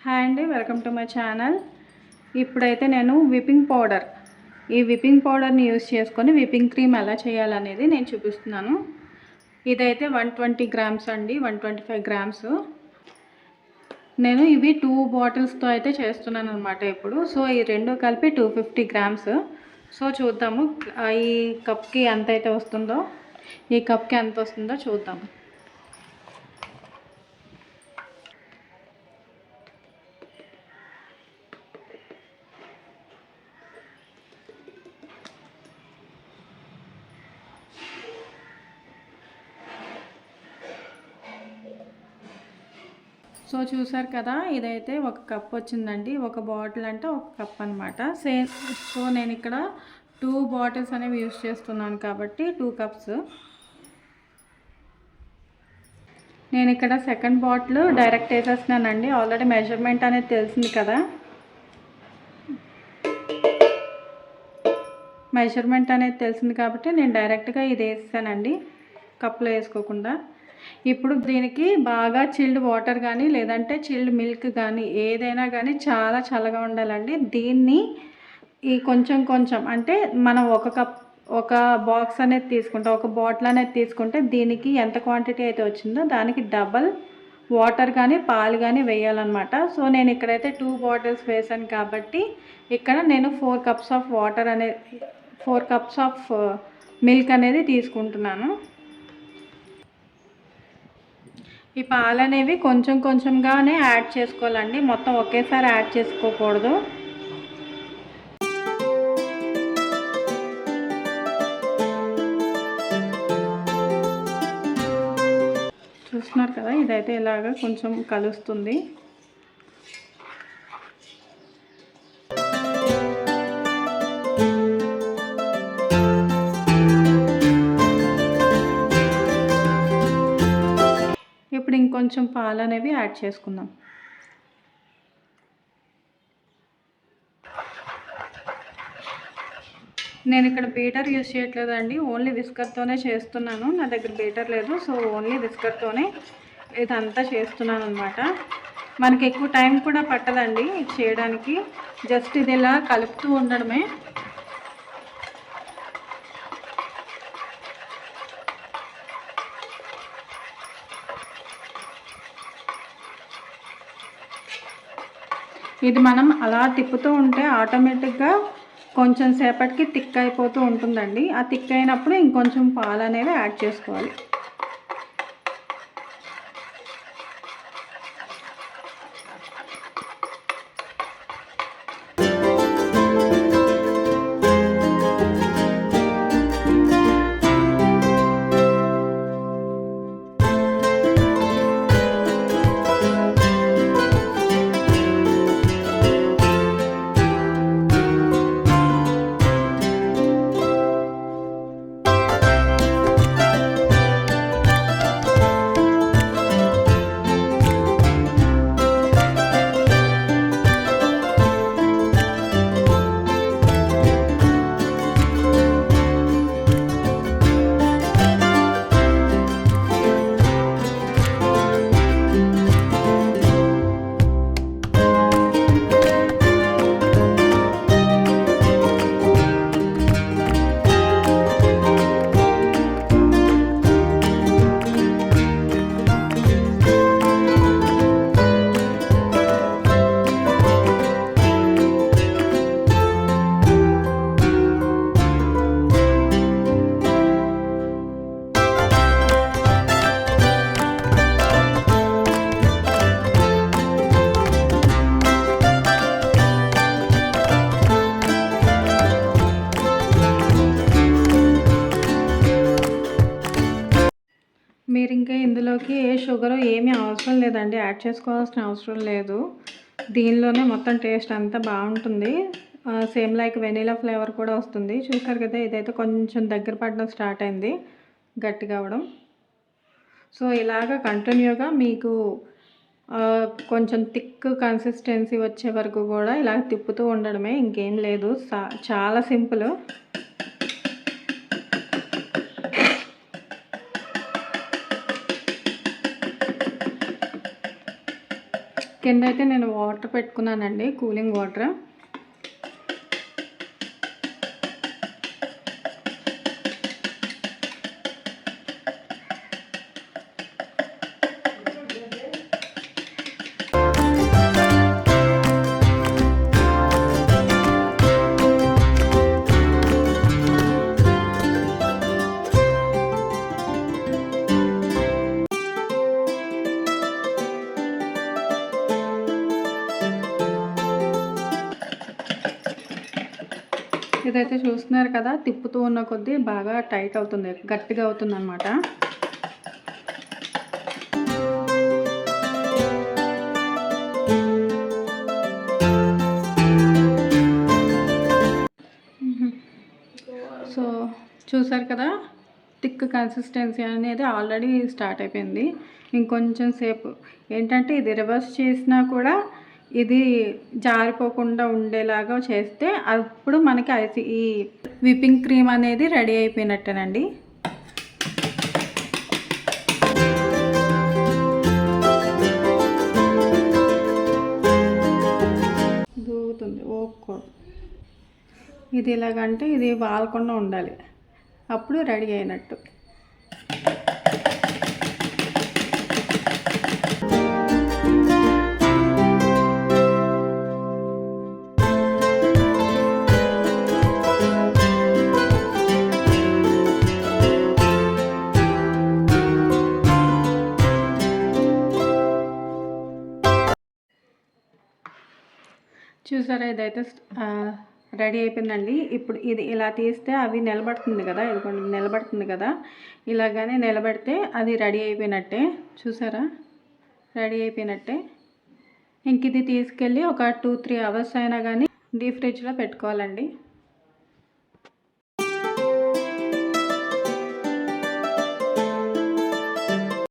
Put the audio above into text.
Hi అండి, welcome to my channel. ఇప్పుడైతే నేను ఈ విప్పింగ్ పౌడర్ని యూస్ చేసుకొని విప్పింగ్ క్రీమ్ ఎలా చేయాలనేది నేను చూపిస్తున్నాను. ఇదైతే 120 గ్రామ్స్ అండి, 125 గ్రామ్స్. నేను ఇవి 2 బాటిల్స్తో అయితే చేస్తున్నాను అనమాట ఇప్పుడు. సో ఈ రెండు కలిపి 250 గ్రామ్స్. సో చూద్దాము ఈ కప్కి ఎంత అయితే వస్తుందో, ఈ కప్కి ఎంత వస్తుందో చూద్దాము. సో చూసారు కదా, ఇదైతే ఒక కప్ వచ్చిందండి. ఒక బాటిల్ అంటే ఒక కప్ అనమాట. సేమ్. సో నేను ఇక్కడ 2 బాటిల్స్ అనేవి యూస్ చేస్తున్నాను కాబట్టి 2 కప్స్. నేను ఇక్కడ సెకండ్ బాటిల్ డైరెక్ట్ వేసేస్తున్నానండి. ఆల్రెడీ మెజర్మెంట్ అనేది తెలిసింది కదా, కాబట్టి నేను డైరెక్ట్గా ఇది వేసానండి, కప్లో వేసుకోకుండా. ఇప్పుడు దీనికి బాగా చిల్డ్ వాటర్ కానీ లేదంటే చిల్డ్ మిల్క్ కానీ ఏదైనా కానీ చాలా చల్లగా ఉండాలండి. దీన్ని ఈ కొంచెం అంటే మనం ఒక బాక్స్ అనేది తీసుకుంటే, ఒక బాటిల్ అనేది తీసుకుంటే దీనికి ఎంత క్వాంటిటీ అయితే వచ్చిందో దానికి డబల్ వాటర్ కానీ పాలు కానీ వేయాలన్నమాట. సో నేను ఇక్కడైతే 2 బాటిల్స్ వేసాను కాబట్టి ఇక్కడ నేను 4 కప్స్ ఆఫ్ వాటర్ అనేది 4 కప్స్ ఆఫ్ మిల్క్ అనేది తీసుకుంటున్నాను. ఈ పాలు అనేవి కొంచెంగానే యాడ్ చేసుకోవాలండి, మొత్తం ఒకేసారి యాడ్ చేసుకోకూడదు. చూస్తున్నారు కదా, ఇదైతే ఇలాగ కొంచెం కలుస్తుంది. ఇప్పుడు ఇంకొంచెం పాలు అనేవి యాడ్ చేసుకుందాం. నేను ఇక్కడ బీటర్ యూస్ చేయట్లేదండి, ఓన్లీ విస్కర్తోనే చేస్తున్నాను. నా దగ్గర బీటర్ లేదు, సో ఓన్లీ విస్కర్తోనే ఇదంతా చేస్తున్నాను అనమాట. మనకి ఎక్కువ టైం కూడా పట్టదండి చేయడానికి, జస్ట్ ఇది ఇలా కలుపుతూ ఉండడమే. ఇది మనం అలా తిప్పుతూ ఉంటే ఆటోమేటిక్గా కొంచెం సేపటికి థిక్ అయిపోతూ ఉంటుందండి. ఆ థిక్ అయినప్పుడు ఇంకొంచెం పాలు అనేవి యాడ్ చేసుకోవాలి. మీరు ఇంకా ఇందులోకి షుగర్ ఏమీ అవసరం లేదండి, యాడ్ చేసుకోవాల్సిన అవసరం లేదు. దీనిలోనే మొత్తం టేస్ట్ అంతా బాగుంటుంది. సేమ్ లైక్ వెనీలా ఫ్లేవర్ కూడా వస్తుంది. చూసారు కదా, ఇదైతే కొంచెం దగ్గర పడడం స్టార్ట్ అయింది, గట్టిగా అవ్వడం. సో ఇలాగ కంటిన్యూగా మీకు కొంచెం థిక్ కన్సిస్టెన్సీ వచ్చే వరకు కూడా ఇలా తిప్పుతూ ఉండడమే, ఇంకేం లేదు. చాలా సింపుల్. కింద అయితే నేను వాటర్ పెట్టుకున్నానండి, కూలింగ్ వాటర్. ఇదైతే చూస్తున్నారు కదా, తిప్పుతూ ఉన్న కొద్దీ బాగా టైట్ అవుతుంది, గట్టిగా అవుతుంది అన్నమాట. సో చూసారు కదా, థిక్ కన్సిస్టెన్సీ అనేది ఆల్రెడీ స్టార్ట్ అయిపోయింది. ఇంకొంచెం సేపు ఏంటంటే ఇది రివర్స్ చేసినా కూడా ఇది జారిపోకుండా ఉండేలాగా చేస్తే అప్పుడు మనకి ఈ విప్పింగ్ క్రీమ్ అనేది రెడీ అయిపోయినట్టేనండి. దూగుతుంది ఓకే. ఇది ఇలాగంటే ఇది వాలకుండా ఉండాలి, అప్పుడు రెడీ అయినట్టు. చూసారా, ఇదైతే రెడీ అయిపోయిందండి. ఇప్పుడు ఇది ఇలా తీస్తే అవి నిలబడుతుంది కదా, ఇది కొంచెం నిలబడుతుంది కదా, ఇలాగానే నిలబెడితే అది రెడీ అయిపోయినట్టే. చూసారా, రెడీ అయిపోయినట్టే. ఇంక ఇది తీసుకెళ్ళి ఒక 2-3 అవర్స్ అయినా కానీ డీప్ ఫ్రిడ్జ్లో పెట్టుకోవాలండి.